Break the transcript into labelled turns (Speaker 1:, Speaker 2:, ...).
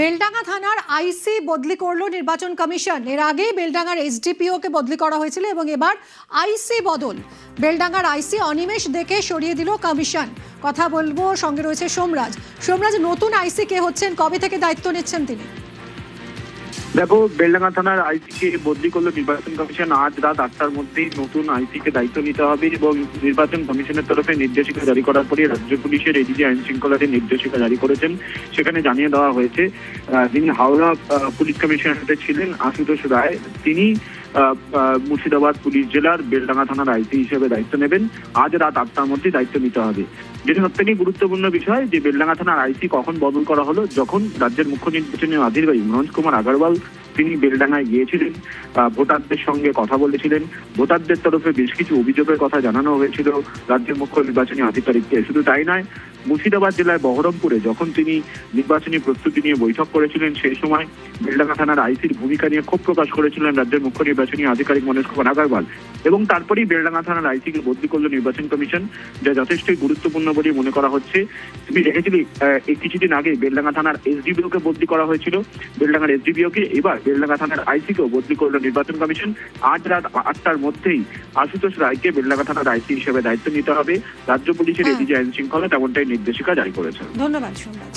Speaker 1: বেলডাঙ্গা থানার আইসি বদলি করলো নির্বাচন কমিশন। এর আগেই বেলডাঙ্গার এসডিপিও কে বদলি করা হয়েছিল এবং এবার আইসি বদল। বেলডাঙ্গার আইসি অনিমেষ দেকে সরিয়ে দিল কমিশন। কথা বলবো, সঙ্গে রয়েছে সোমরাজ। সোমরাজ, নতুন আইসি কে হচ্ছেন, কবে থেকে দায়িত্ব নিচ্ছেন তিনি?
Speaker 2: দেখো, বেলডাঙ্গা থানার আইসিকে বদলি করলো নির্বাচন কমিশন। আজ রাত 8টার মধ্যেই নতুন আইসিকে দায়িত্ব নিতে হবে এবং নির্বাচন কমিশনের তরফে নির্দেশিকা জারি করার পরে রাজ্য পুলিশের এডিজি আইন শৃঙ্খলাতে নির্দেশিকা জারি করেছেন। সেখানে জানিয়ে দেওয়া হয়েছে যিনি হাওড়া পুলিশ কমিশনারেট ছিলেন আশুতোষ রায়, তিনি মুর্শিদাবাদ পুলিশ জেলার বেলডাঙ্গা থানার আইসি হিসেবে দায়িত্ব নেবেন। আজ রাত 8টার মধ্যে দায়িত্ব নিতে হবে। যেটি সবথেকে গুরুত্বপূর্ণ বিষয় যে বেলডাঙ্গা থানার আইসি কখন বদল করা হলো, যখন রাজ্যের মুখ্য নির্বাচনী আধিকারিক মনোজ কুমার আগরওয়াল তিনি বেলডাঙ্গায় গিয়েছিলেন, ভোটারদের সঙ্গে কথা বলেছিলেন। ভোটারদের তরফে বেশ কিছু অভিযোগের কথা জানানো হয়েছিল রাজ্যের মুখ্য নির্বাচনী আধিকারিককে। শুধু তাই নয়, মুর্শিদাবাদ জেলায় বহরমপুরে যখন তিনি নির্বাচনী প্রস্তুতি নিয়ে বৈঠক করেছিলেন, সেই সময় বেলডাঙ্গা থানার আইসির ভূমিকা নিয়ে ক্ষোভ প্রকাশ করেছিলেন রাজ্যের মুখ্য নির্বাচনী আধিকারিক মনোজ কুমার আগরওয়াল। এবং তারপরেই বেলডাঙ্গা থানার আইসিকে বদলি করলো নির্বাচন কমিশন, যা যথেষ্টই গুরুত্বপূর্ণ বলে মনে করা হচ্ছে। তুমি দেখেছিলি কিছুদিন আগে বেলডাঙ্গা থানার এসডিপিও কে বদলি করা হয়েছিল। বেলডাঙ্গার এসডিপিও কে এবার বেলডাঙ্গা থানার আইসিকেও বদলি করলো নির্বাচন কমিশন। আজ রাত 8টার মধ্যেই আশুতোষ রায়কে বেলডাঙ্গা থানার আইসি হিসেবে দায়িত্ব নিতে হবে। রাজ্য পুলিশের এডিজি আইন শৃঙ্খলা তেমনটাই নির্দেশিকা জারি করেছে।
Speaker 1: ধন্যবাদ সোমরাজ।